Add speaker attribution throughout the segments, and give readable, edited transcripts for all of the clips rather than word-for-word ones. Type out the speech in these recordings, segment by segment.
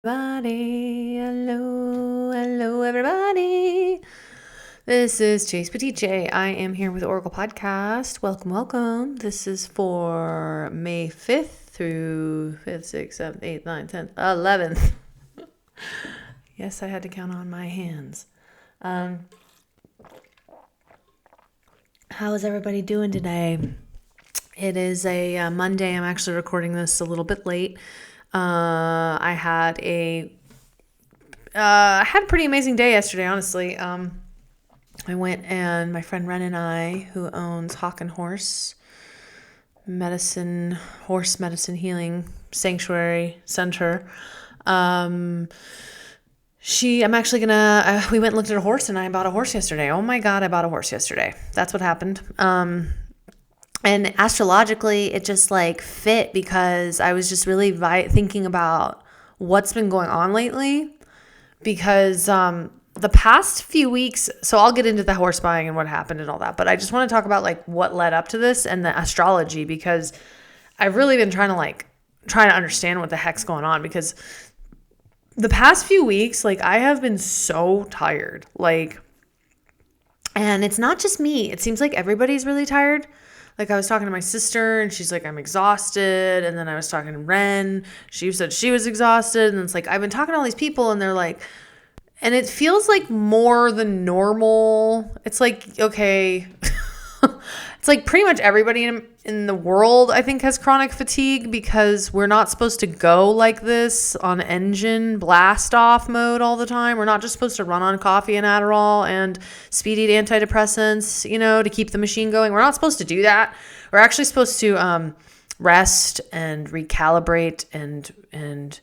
Speaker 1: Everybody, hello, everybody. This is Chase Petiche. I am here with Oracle Podcast. Welcome. This is for May 5th through 5th, 6th, 7th, 8th, 9th, 10th, 11th. Yes, I had to count on my hands. How is everybody doing today? It is a Monday. I'm actually recording this a little bit late. I had a pretty amazing day yesterday, honestly. I went and my friend Ren and I, who owns Hawk and Horse Medicine Healing Sanctuary Center, we went and looked at a horse, and I bought a horse yesterday. Oh my God, I bought a horse yesterday. That's what happened. And astrologically, it just fit because I was just really thinking about what's been going on lately. Because the past few weeks, so I'll get into the horse buying and what happened and all that, but I just want to talk about what led up to this and the astrology, because I've really been trying to understand what the heck's going on, because the past few weeks, I have been so tired, and it's not just me. It seems like everybody's really tired. I was talking to my sister and she's like, I'm exhausted. And then I was talking to Ren. She said she was exhausted. And it's I've been talking to all these people and they're and it feels more than normal. It's okay. It's pretty much everybody in the world, I think, has chronic fatigue, because we're not supposed to go like this on engine blast off mode all the time. We're not just supposed to run on coffee and Adderall and speed-eat antidepressants, to keep the machine going. We're not supposed to do that. We're actually supposed to rest and recalibrate and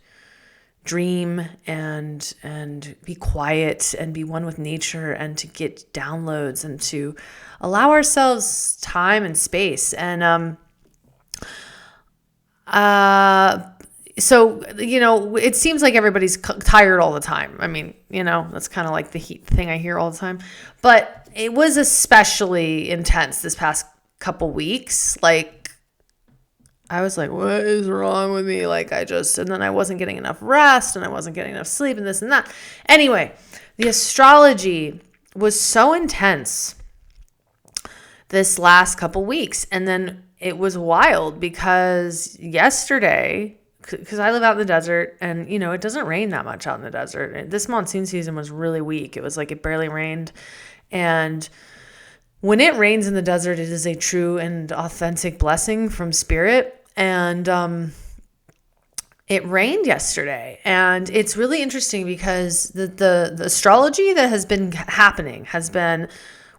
Speaker 1: dream and be quiet and be one with nature, and to get downloads and to allow ourselves time and space. And so it seems like everybody's tired all the time. I mean, that's kind of the heat thing I hear all the time, but it was especially intense this past couple weeks. I was what is wrong with me? And then I wasn't getting enough rest, and I wasn't getting enough sleep, and this and that. Anyway, the astrology was so intense this last couple weeks. And then it was wild because yesterday, because I live out in the desert, and, it doesn't rain that much out in the desert. And this monsoon season was really weak. It was it barely rained. And when it rains in the desert, it is a true and authentic blessing from spirit. And it rained yesterday, and it's really interesting because the astrology that has been happening has been,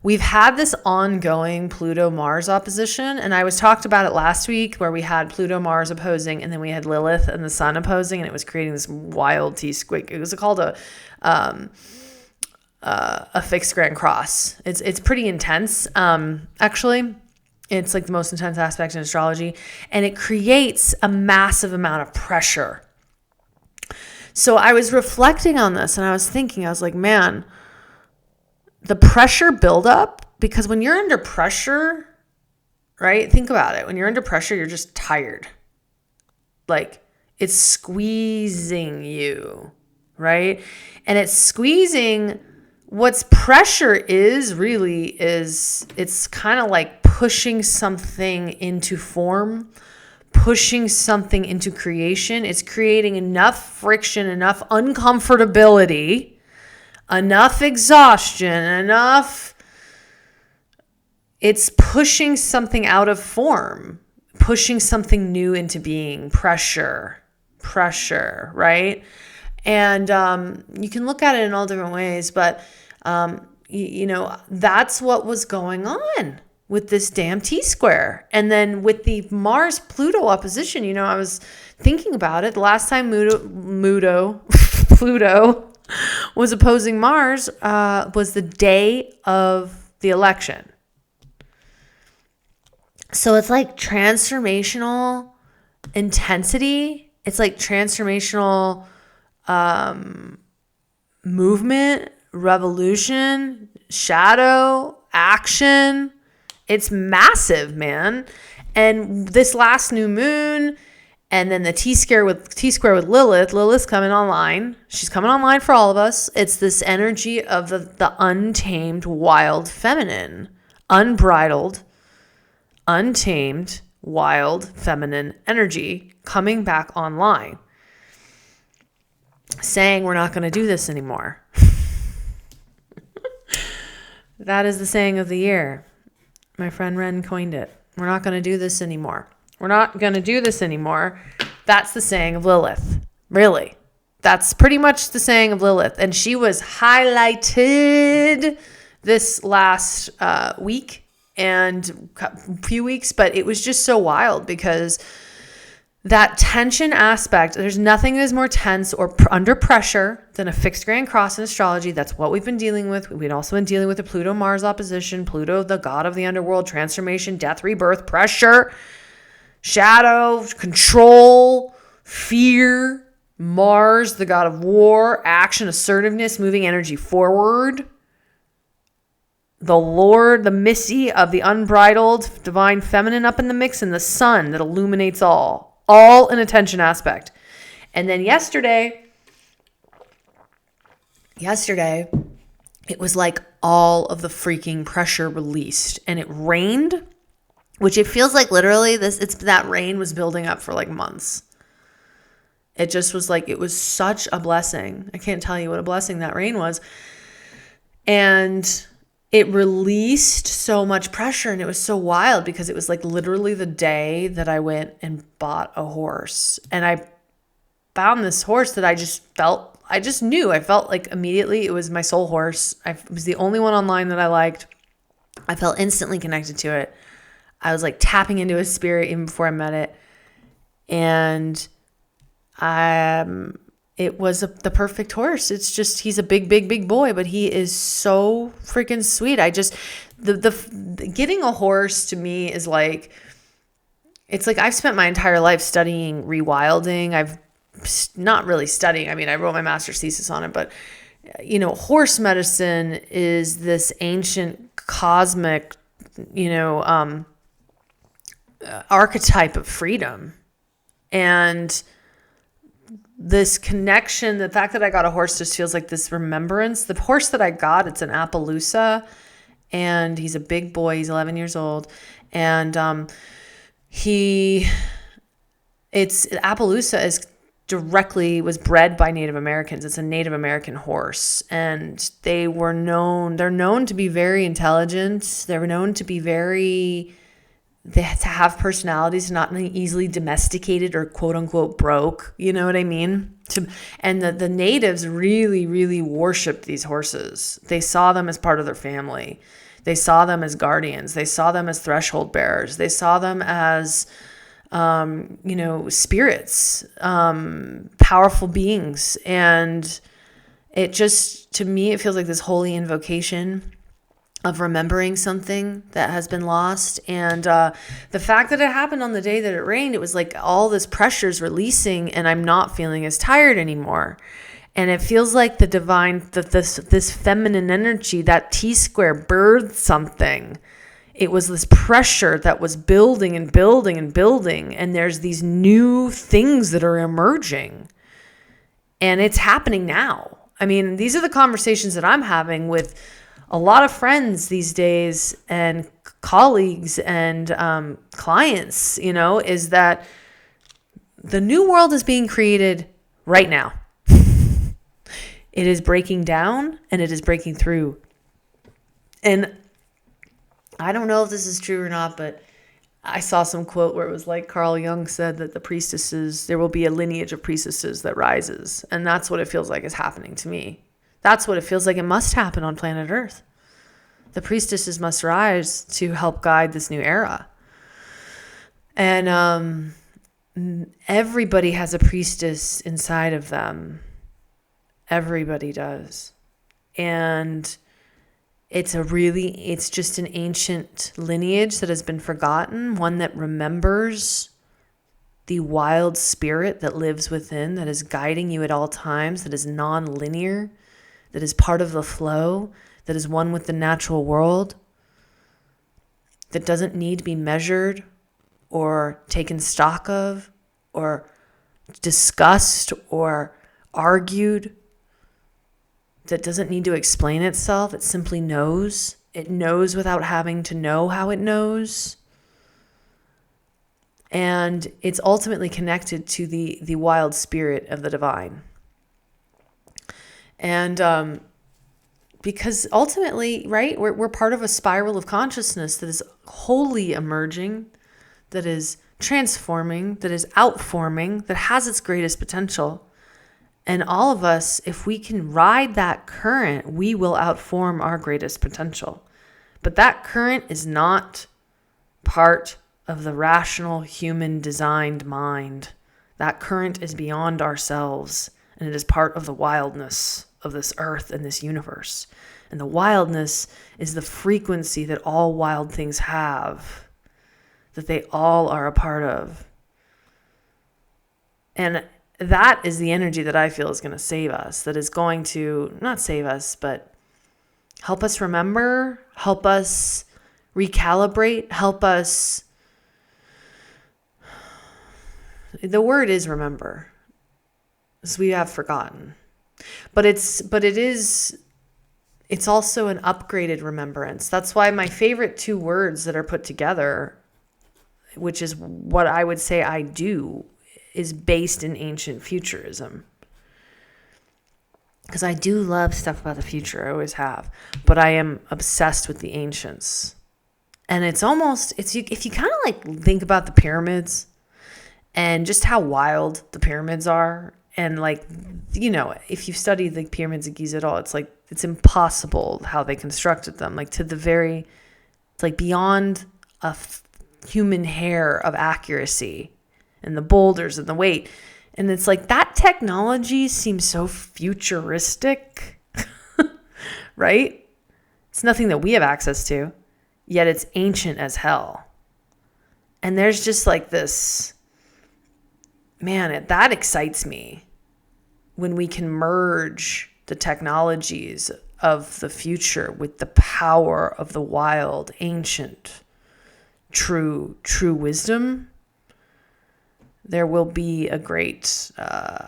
Speaker 1: we've had this ongoing Pluto-Mars opposition, and I talked about it last week, where we had Pluto-Mars opposing, and then we had Lilith and the Sun opposing, and it was creating this wild T-squig. It was called a fixed grand cross. It's pretty intense, actually. It's the most intense aspect in astrology, and it creates a massive amount of pressure. So I was reflecting on this, and I was thinking, man, the pressure buildup, because when you're under pressure, right? Think about it. When you're under pressure, you're just tired. It's squeezing you, right? And it's squeezing. What's pressure is it's kind of pushing something into form, pushing something into creation. It's creating enough friction, enough uncomfortability, enough exhaustion, it's pushing something out of form, pushing something new into being. Pressure, right? And you can look at it in all different ways, but that's what was going on with this damn T-square. And then with the Mars-Pluto opposition, I was thinking about it. The last time Pluto was opposing Mars was the day of the election. So it's transformational intensity. It's transformational movement, revolution, shadow, action. It's massive, man. And this last new moon And then the T-square with Lilith. Lilith's coming online. She's coming online for all of us. It's this energy of the untamed, wild feminine. Unbridled, untamed, wild feminine energy coming back online. Saying we're not going to do this anymore. That is the saying of the year. My friend Ren coined it. We're not going to do this anymore. We're not going to do this anymore. That's the saying of Lilith. Really. That's pretty much the saying of Lilith. And she was highlighted this last week and few weeks, but it was just so wild because that tension aspect, there's nothing that is more tense or under pressure than a fixed grand cross in astrology. That's what we've been dealing with. We've also been dealing with the Pluto-Mars opposition, Pluto, the god of the underworld, transformation, death, rebirth, pressure, shadow, control, fear, Mars, the god of war, action, assertiveness, moving energy forward. The Lord, the Missy of the unbridled, divine feminine up in the mix, and the sun that illuminates all in a tension aspect. And then yesterday, it was like all of the freaking pressure released, and it rained, which it feels like literally that rain was building up for like months. It just was like, it was such a blessing. I can't tell you what a blessing that rain was. And it released so much pressure, and it was so wild because it was like literally the day that I went and bought a horse. And I found this horse that I just knew. I felt like immediately it was my soul horse. It was the only one online that I liked. I felt instantly connected to it. I was like tapping into his spirit even before I met it. And it was the perfect horse. It's just, he's a big boy, but he is so freaking sweet. I just, the getting a horse to me is like, it's like I've spent my entire life studying rewilding. I've not really studying. I mean, I wrote my master's thesis on it, but horse medicine is this ancient cosmic, archetype of freedom. And this connection, the fact that I got a horse just feels like this remembrance. The horse that I got, it's an Appaloosa, and he's a big boy. He's 11 years old. And Appaloosa was bred by Native Americans. It's a Native American horse. And they're known to be very intelligent. They're known to be they have to have personalities, not easily domesticated or quote unquote broke. You know what I mean? And the natives really, really worshiped these horses. They saw them as part of their family. They saw them as guardians. They saw them as threshold bearers. They saw them as, spirits, powerful beings. And it just, to me, it feels like this holy invocation of remembering something that has been lost. And the fact that it happened on the day that it rained, it was like all this pressure's releasing, and I'm not feeling as tired anymore. And it feels like the divine, this feminine energy, that T-square birthed something. It was this pressure that was building and building and building. And there's these new things that are emerging. And it's happening now. I mean, these are the conversations that I'm having with a lot of friends these days and colleagues and clients, is that the new world is being created right now. It is breaking down and it is breaking through. And I don't know if this is true or not, but I saw some quote where it was like Carl Jung said that there will be a lineage of priestesses that rises. And that's what it feels like is happening to me. That's what it feels like it must happen on planet Earth. The priestesses must rise to help guide this new era. And everybody has a priestess inside of them. Everybody does. And it's just an ancient lineage that has been forgotten, one that remembers the wild spirit that lives within, that is guiding you at all times, that is non-linear, that is part of the flow, that is one with the natural world, that doesn't need to be measured or taken stock of or discussed or argued, that doesn't need to explain itself. It simply knows. It knows without having to know how it knows. And it's ultimately connected to the wild spirit of the divine. And because ultimately, right, we're part of a spiral of consciousness that is wholly emerging, that is transforming, that is outforming, that has its greatest potential. And all of us, if we can ride that current, we will outform our greatest potential. But that current is not part of the rational human designed mind. That current is beyond ourselves, and it is part of the wildness of this earth and this universe. And the wildness is the frequency that all wild things have, that they all are a part of. And that is the energy that I feel is going to save us, that is going to not save us, but help us remember, help us recalibrate, help us. The word is remember, because we have forgotten. But it's also an upgraded remembrance. That's why my favorite two words that are put together, which is what I would say I do, is based in ancient futurism. Because I do love stuff about the future, I always have. But I am obsessed with the ancients. And if you kind of like think about the pyramids and just how wild the pyramids are, and like, you know, if you've studied the pyramids of Giza at all, it's like, it's impossible how they constructed them, like it's like beyond a human hair of accuracy, and the boulders and the weight. And it's like that technology seems so futuristic, right? It's nothing that we have access to, yet it's ancient as hell. And there's just like this, man, that excites me when we can merge the technologies of the future with the power of the wild, ancient, true wisdom. There will be I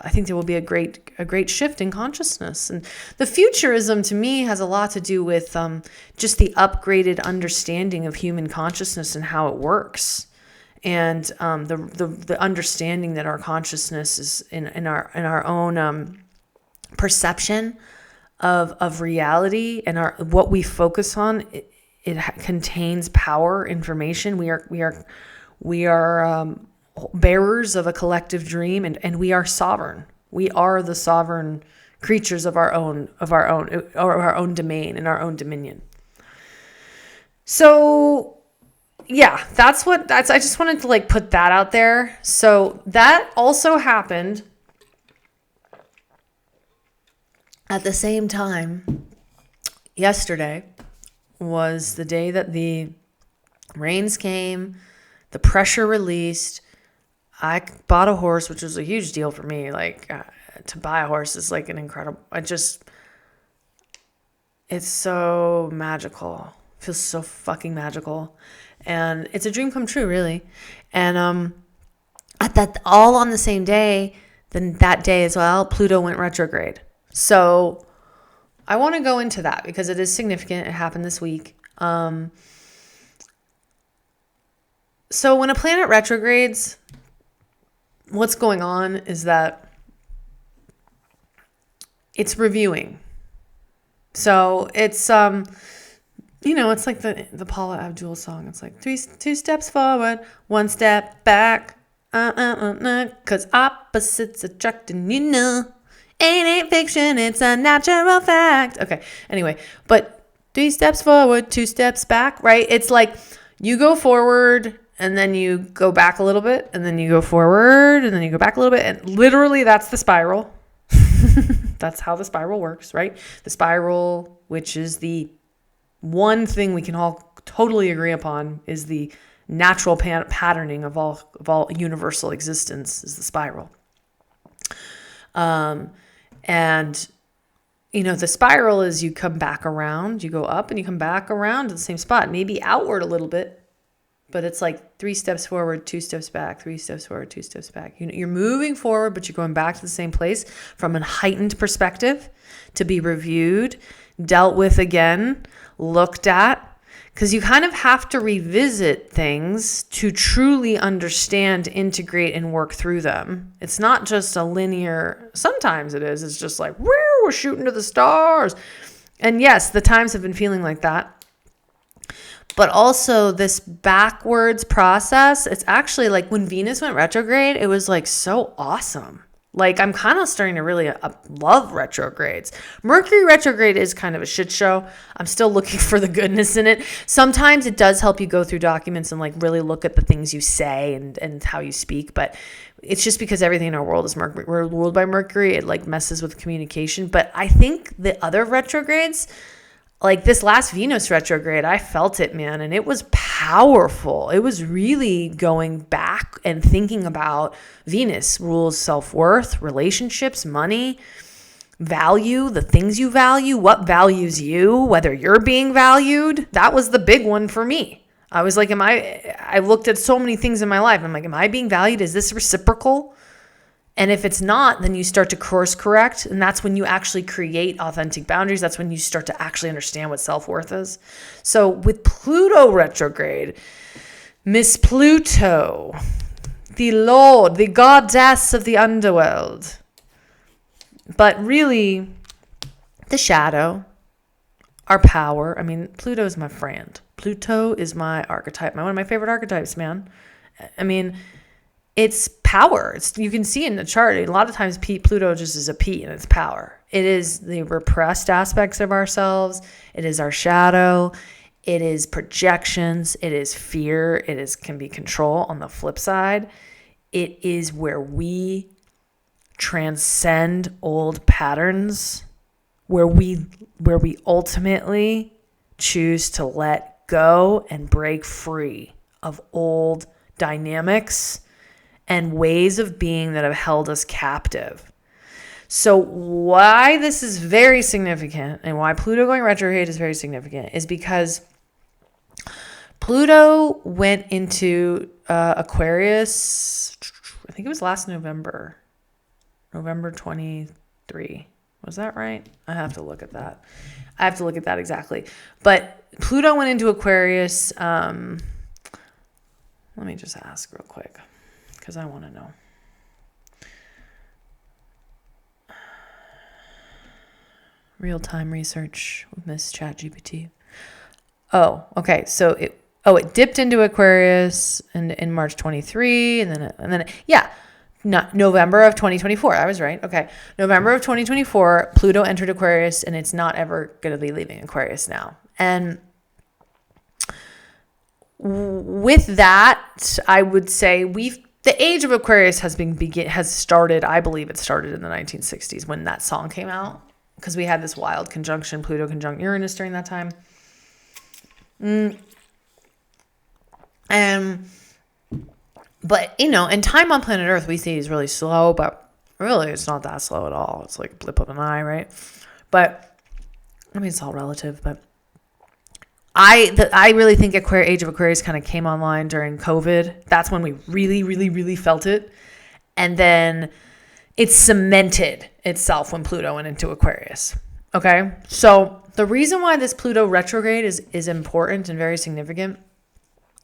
Speaker 1: think there will be a great shift in consciousness. And the futurism to me has a lot to do with just the upgraded understanding of human consciousness and how it works. And the understanding that our consciousness is in our own perception of reality, and what we focus on, it contains power, information. We are bearers of a collective dream, and we are sovereign. We are the sovereign creatures of our own domain and our own dominion. So yeah, I just wanted to like put that out there. So that also happened at the same time. Yesterday was the day that the rains came, the pressure released. I bought a horse, which was a huge deal for me. Like to buy a horse is like an incredible, it's so magical. It feels so fucking magical. And it's a dream come true, really. And all on the same day, then that day as well, Pluto went retrograde. So I want to go into that because it is significant. It happened this week. So when a planet retrogrades, what's going on is that it's reviewing. So it's it's like the Paula Abdul song. It's like two steps forward, one step back. 'Cause opposites attract, and ain't fiction, it's a natural fact. Okay, anyway, but 3 steps forward, 2 steps back, right? It's like you go forward and then you go back a little bit, and then you go forward and then you go back a little bit, and literally that's the spiral. That's how the spiral works, right? The spiral, which is the one thing we can all totally agree upon, is the natural patterning of all universal existence, is the spiral. And the spiral is you come back around, you go up and you come back around to the same spot, maybe outward a little bit, but it's like 3 steps forward, 2 steps back, 3 steps forward, 2 steps back. You're moving forward, but you're going back to the same place from a heightened perspective to be reviewed, dealt with again, looked at. Because you kind of have to revisit things to truly understand, integrate, and work through them. It's not just a linear, sometimes it is. It's just like, we're shooting to the stars. And yes, the times have been feeling like that. But also this backwards process, it's actually like when Venus went retrograde, it was like so awesome. Like I'm kind of starting to really love retrogrades. Mercury retrograde is kind of a shit show. I'm still looking for the goodness in it. Sometimes it does help you go through documents and like really look at the things you say and how you speak. But it's just because everything in our world is Mercury. We're ruled by Mercury. It like messes with communication. But I think the other retrogrades, like this last Venus retrograde, I felt it, man. And it was powerful. It was really going back and thinking about Venus rules self-worth, relationships, money, value, the things you value, what values you, whether you're being valued. That was the big one for me. I was like, I looked at so many things in my life. I'm like, am I being valued? Is this reciprocal? And if it's not, then you start to course correct. And that's when you actually create authentic boundaries. That's when you start to actually understand what self-worth is. So with Pluto retrograde, Miss Pluto, the Lord, the goddess of the underworld, but really the shadow, our power. I mean, Pluto is my friend. Pluto is my archetype, one of my favorite archetypes, man. I mean, it's power. You can see in the chart, a lot of times Pluto just is a P and it's power. It is the repressed aspects of ourselves. It is our shadow. It is projections. It is fear. Can be control on the flip side. It is where we transcend old patterns, where we ultimately choose to let go and break free of old dynamics and ways of being that have held us captive. So why this is very significant and why Pluto going retrograde is very significant is because Pluto went into Aquarius, I think it was last November 23. Was that right? I have to look at that. Exactly. But Pluto went into Aquarius. Let me just ask real quick, because I want to know. Real-time research with Miss ChatGPT. Oh, okay. So it dipped into Aquarius in March 23, and then not November of 2024. I was right. Okay. November of 2024, Pluto entered Aquarius, and it's not ever going to be leaving Aquarius now. And with that, I would say the age of Aquarius has started. I believe it started in the 1960s when that song came out, because we had this wild conjunction, Pluto conjunct Uranus during that time. But and time on planet Earth we see is really slow, but really it's not that slow at all. It's like a blip of an eye, right? But I mean, it's all relative, but I really think age of Aquarius kind of came online during COVID. That's when we really, really, really felt it. And then it cemented itself when Pluto went into Aquarius. Okay? So the reason why this Pluto retrograde is important and very significant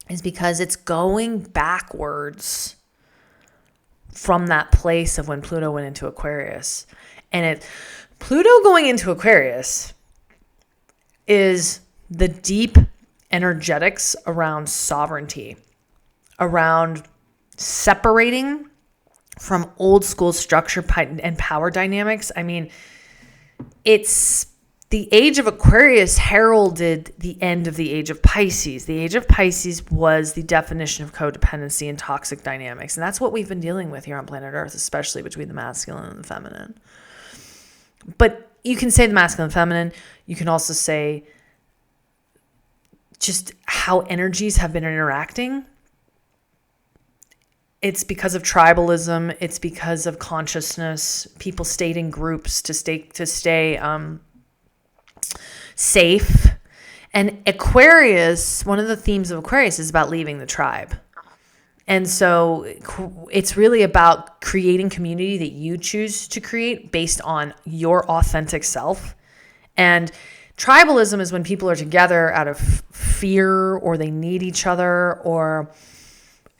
Speaker 1: is because it's going backwards from that place of when Pluto went into Aquarius. And Pluto going into Aquarius is the deep energetics around sovereignty, around separating from old school structure and power dynamics. I mean, it's the age of Aquarius heralded the end of the age of Pisces. The age of Pisces was the definition of codependency and toxic dynamics. And that's what we've been dealing with here on planet Earth, especially between the masculine and the feminine. But you can say the masculine and feminine. You can also say just how energies have been interacting. It's because of tribalism. It's because of consciousness. People stayed in groups to stay safe. And Aquarius, one of the themes of Aquarius is about leaving the tribe. And so it's really about creating community that you choose to create based on your authentic self. And tribalism is when people are together out of fear, or they need each other,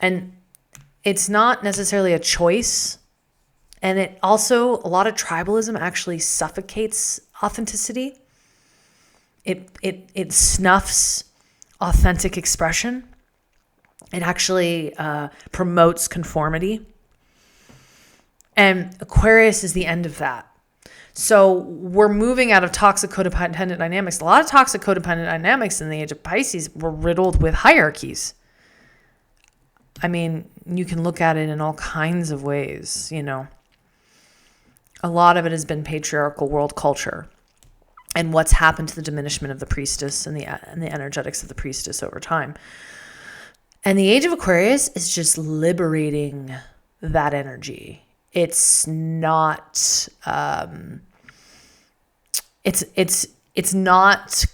Speaker 1: and it's not necessarily a choice. And it also, a lot of tribalism actually suffocates authenticity. It snuffs authentic expression. It actually promotes conformity. And Aquarius is the end of that. So we're moving out of toxic codependent dynamics. A lot of toxic codependent dynamics in the age of Pisces were riddled with hierarchies. I mean, you can look at it in all kinds of ways, you know. A lot of it has been patriarchal world culture and what's happened to the diminishment of the priestess and the energetics of the priestess over time. And the age of Aquarius is just liberating that energy. It's not, it's not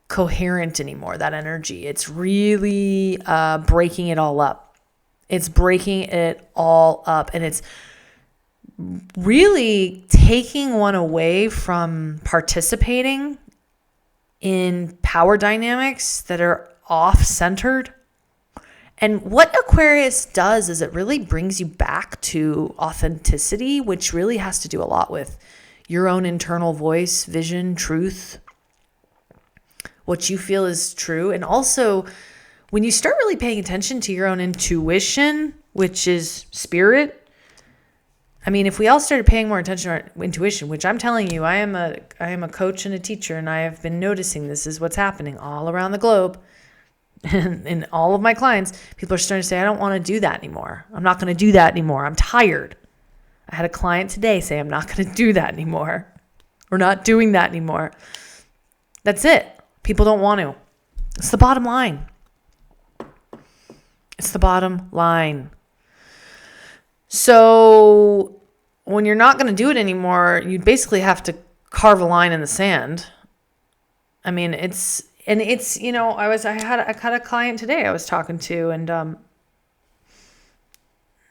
Speaker 1: coherent anymore, that energy. It's really breaking it all up. It's breaking it all up. And it's really taking one away from participating in power dynamics that are off-centered. And what Aquarius does is it really brings you back to authenticity, which really has to do a lot with your own internal voice, vision, truth, what you feel is true. And also, when you start really paying attention to your own intuition, which is spirit, I mean, if we all started paying more attention to our intuition, which I'm telling you, I am a coach and a teacher, and I have been noticing this is what's happening all around the globe. And all of my clients, people are starting to say, I don't want to do that anymore. I'm not going to do that anymore. I'm tired. I had a client today say, I'm not going to do that anymore. We're not doing that anymore. That's it. People don't want to. It's the bottom line. It's the bottom line. So when you're not going to do it anymore, you basically have to carve a line in the sand. I mean, it's, you know, I had a client today I was talking to, and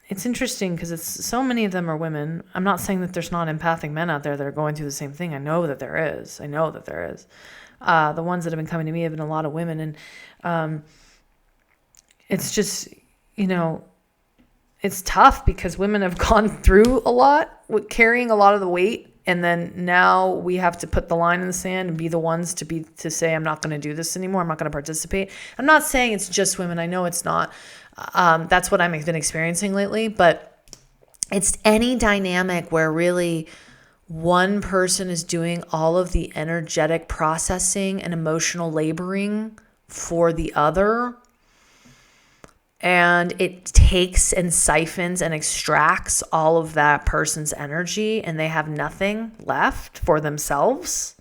Speaker 1: it's interesting because it's so many of them are women. I'm not saying that there's not empathic men out there that are going through the same thing. I know that there is. The ones that have been coming to me have been a lot of women, and it's just, you know, it's tough because women have gone through a lot with carrying a lot of the weight. And then now we have to put the line in the sand and be the ones to say, I'm not going to do this anymore. I'm not going to participate. I'm not saying it's just women. I know it's not. That's what I've been experiencing lately. But it's any dynamic where really one person is doing all of the energetic processing and emotional laboring for the other. And it takes and siphons and extracts all of that person's energy, and they have nothing left for themselves.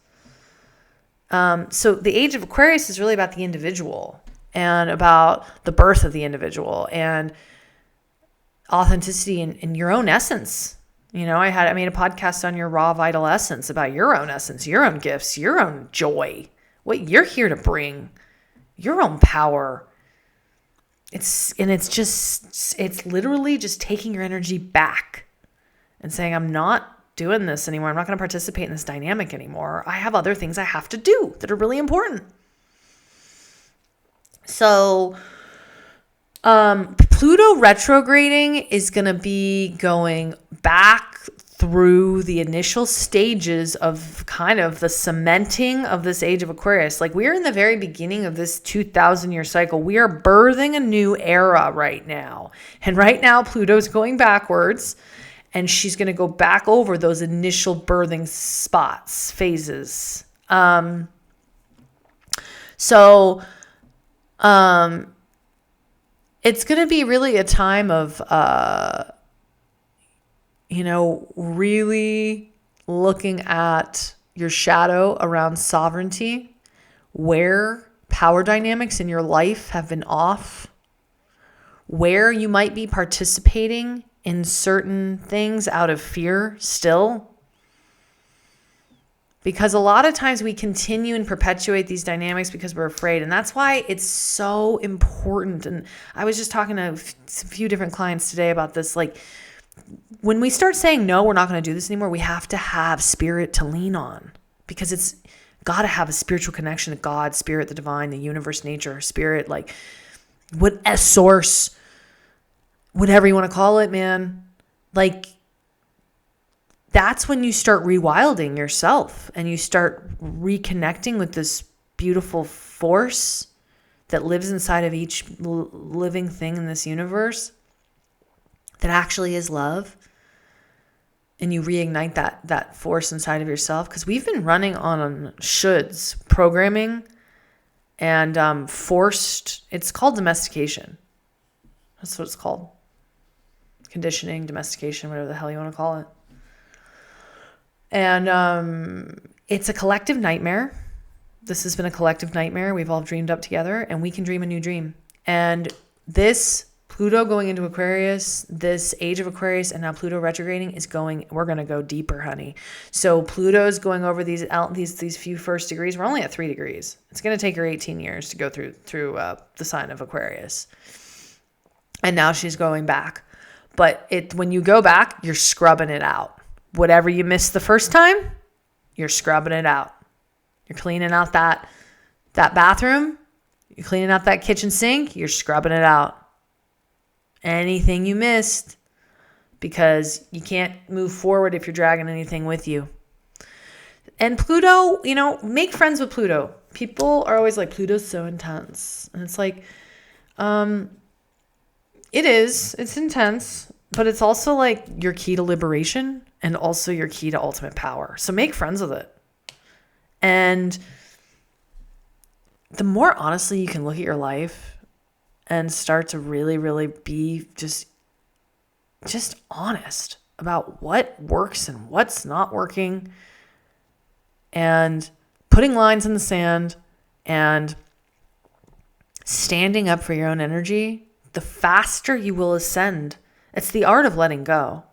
Speaker 1: So the age of Aquarius is really about the individual and about the birth of the individual and authenticity in your own essence. You know, I made a podcast on your raw vital essence, about your own essence, your own gifts, your own joy, what you're here to bring, your own power. It's literally just taking your energy back and saying, I'm not doing this anymore. I'm not going to participate in this dynamic anymore. I have other things I have to do that are really important. So, Pluto retrograding is going to be going back through the initial stages of kind of the cementing of this age of Aquarius. Like, we're in the very beginning of this 2,000-year cycle. We are birthing a new era right now. And right now, Pluto's going backwards, and she's going to go back over those initial birthing spots, phases. It's going to be really a time of, really looking at your shadow around sovereignty, where power dynamics in your life have been off, where you might be participating in certain things out of fear still. Because a lot of times we continue and perpetuate these dynamics because we're afraid. And that's why it's so important. And I was just talking to a few different clients today about this. Like, when we start saying, no, we're not going to do this anymore, we have to have spirit to lean on, because it's got to have a spiritual connection to God, spirit, the divine, the universe, nature, spirit, like what a source, whatever you want to call it, man. Like, that's when you start rewilding yourself and you start reconnecting with this beautiful force that lives inside of each living thing in this universe that actually is love. And you reignite that force inside of yourself. Because we've been running on shoulds programming and forced, it's called domestication. That's what it's called. Conditioning, domestication, whatever the hell you want to call it. And it's a collective nightmare. This has been a collective nightmare. We've all dreamed up together, and we can dream a new dream. And this Pluto going into Aquarius, this age of Aquarius, and now Pluto retrograding we're going to go deeper, honey. So Pluto's going over these few first degrees. We're only at 3 degrees. It's going to take her 18 years to go through the sign of Aquarius. And now she's going back. But when you go back, you're scrubbing it out. Whatever you missed the first time, you're scrubbing it out. You're cleaning out that bathroom. You're cleaning out that kitchen sink. You're scrubbing it out. Anything you missed, because you can't move forward if you're dragging anything with you. And Pluto, make friends with Pluto. People are always like, Pluto's so intense. And it's like, it's intense, but it's also like your key to liberation and also your key to ultimate power. So make friends with it. And the more honestly you can look at your life and start to really, really be just honest about what works and what's not working, and putting lines in the sand and standing up for your own energy, the faster you will ascend. It's the art of letting go.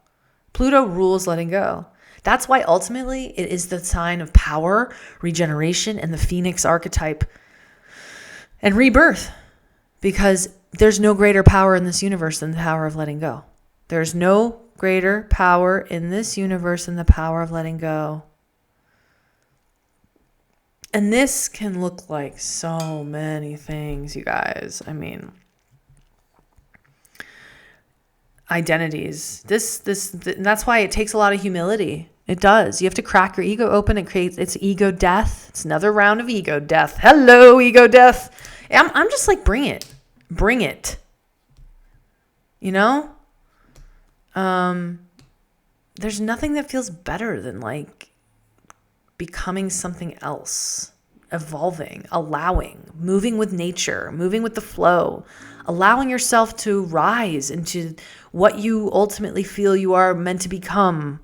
Speaker 1: Pluto rules letting go. That's why ultimately it is the sign of power, regeneration, and the Phoenix archetype and rebirth. Because there's no greater power in this universe than the power of letting go. There's no greater power in this universe than the power of letting go. And this can look like so many things, you guys. I mean, identities. That's why it takes a lot of humility. It does. You have to crack your ego open. It's ego death. It's another round of ego death. Hello, ego death. I'm just like, bring it. There's nothing that feels better than like becoming something else, evolving, allowing, moving with nature, moving with the flow, allowing yourself to rise into what you ultimately feel you are meant to become,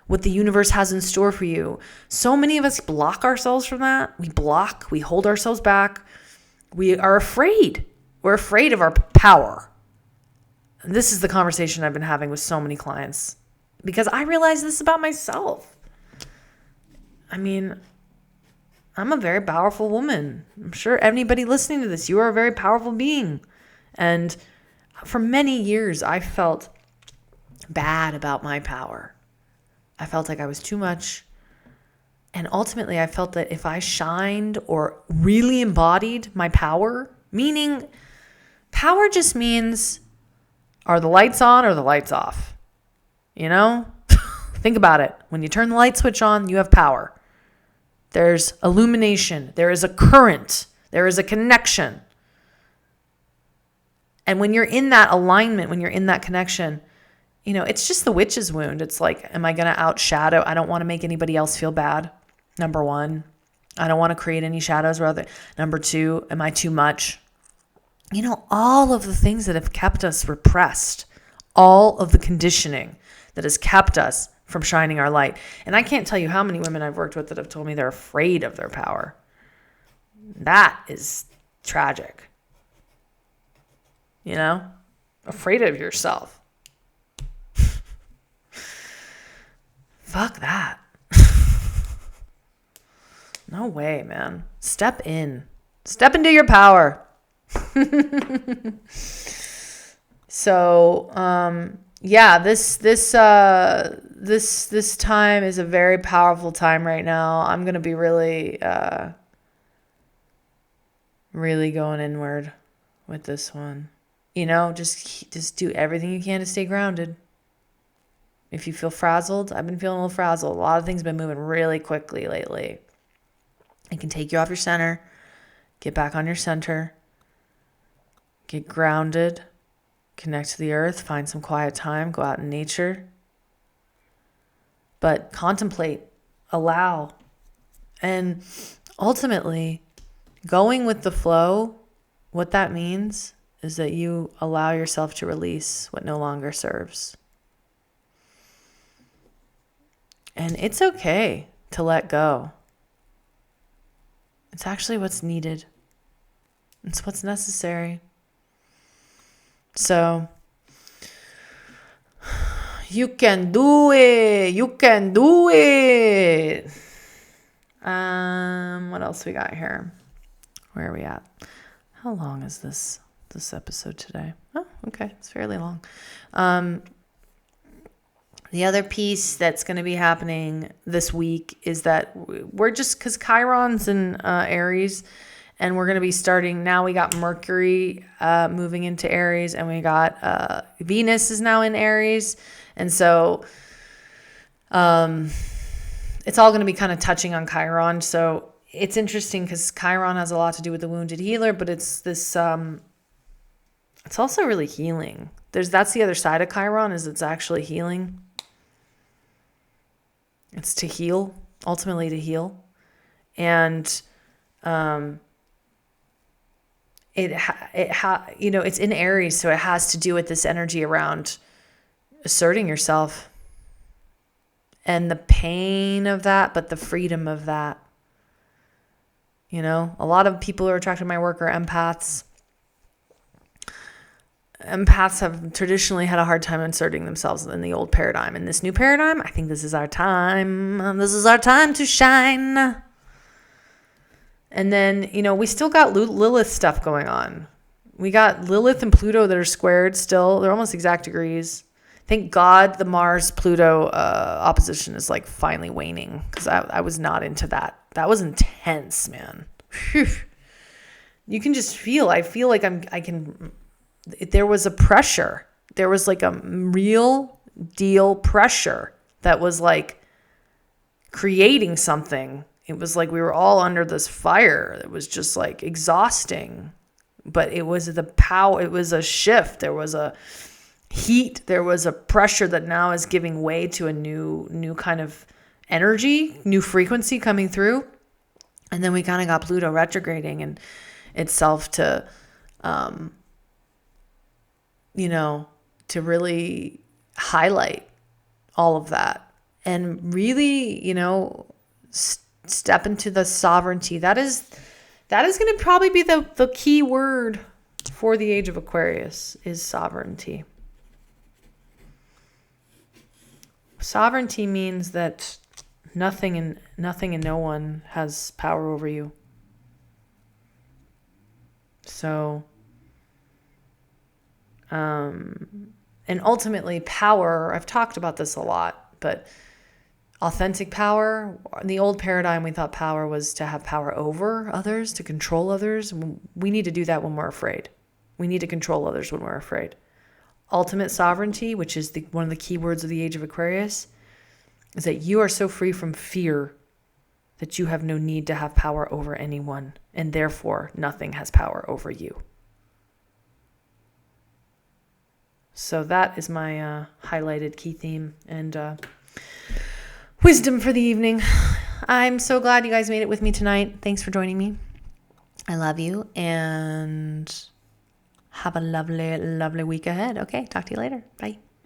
Speaker 1: what the universe has in store for you. So many of us block ourselves from that. We hold ourselves back. We are afraid. We're afraid of our power. This is the conversation I've been having with so many clients, because I realize this about myself. I mean, I'm a very powerful woman. I'm sure anybody listening to this, you are a very powerful being. And for many years, I felt bad about my power. I felt like I was too much. And ultimately, I felt that if I shined or really embodied my power, meaning power just means, are the lights on or the lights off? Think about it. When you turn the light switch on, you have power. There's illumination. There is a current. There is a connection. And when you're in that alignment, when you're in that connection, it's just the witch's wound. It's like, am I going to outshadow? I don't want to make anybody else feel bad. Number one, I don't want to create any shadows. Number two, am I too much? All of the things that have kept us repressed, all of the conditioning that has kept us from shining our light. And I can't tell you how many women I've worked with that have told me they're afraid of their power. That is tragic. Afraid of yourself. Fuck that. No way, man. Step in. Step into your power. So, yeah, this time is a very powerful time right now. I'm going to be really going inward with this one. Just do everything you can to stay grounded. If you feel frazzled, I've been feeling a little frazzled. A lot of things have been moving really quickly lately. It can take you off your center. Get back on your center. Get grounded. Connect to the earth. Find some quiet time. Go out in nature. But contemplate. Allow. And ultimately, going with the flow, what that means is that you allow yourself to release what no longer serves. And it's okay to let go. It's actually what's needed. It's what's necessary. So, you can do it. You can do it. What else we got here? Where are we at? How long is this episode today? Oh, okay. It's fairly long. The other piece that's going to be happening this week is that we're just, because Chiron's in Aries, and we're going to be starting, now we got Mercury moving into Aries, and we got Venus is now in Aries. And so it's all going to be kind of touching on Chiron. So it's interesting because Chiron has a lot to do with the wounded healer, but it's this, it's also really healing. That's the other side of Chiron, is it's actually healing. It's to heal, ultimately to heal. And it's in Aries, so it has to do with this energy around asserting yourself and the pain of that, but the freedom of that. A lot of people who are attracted to my work are empaths. Empaths have traditionally had a hard time inserting themselves in the old paradigm. In this new paradigm, I think this is our time. This is our time to shine. And then, we still got Lilith stuff going on. We got Lilith and Pluto that are squared still. They're almost exact degrees. Thank God the Mars-Pluto opposition is finally waning, because I was not into that. That was intense, man. Whew. You can just feel. I feel like there was a pressure. There was a real deal pressure that was creating something. It was we were all under this fire. It was just exhausting, but it was the power. It was a shift. There was a heat. There was a pressure that now is giving way to a new kind of energy, new frequency coming through. And then we kind of got Pluto retrograding and itself to, to really highlight all of that and really, step into the sovereignty. That is going to probably be the key word for the age of Aquarius, is sovereignty. Sovereignty means that nothing and no one has power over you. So, and ultimately power, I've talked about this a lot, but authentic power, in the old paradigm, we thought power was to have power over others, to control others. We need to do that when we're afraid. We need to control others when we're afraid. Ultimate sovereignty, which is one of the key words of the age of Aquarius, is that you are so free from fear that you have no need to have power over anyone, and therefore nothing has power over you. So that is my highlighted key theme and wisdom for the evening. I'm so glad you guys made it with me tonight. Thanks for joining me. I love you, and have a lovely, lovely week ahead. Okay, talk to you later. Bye.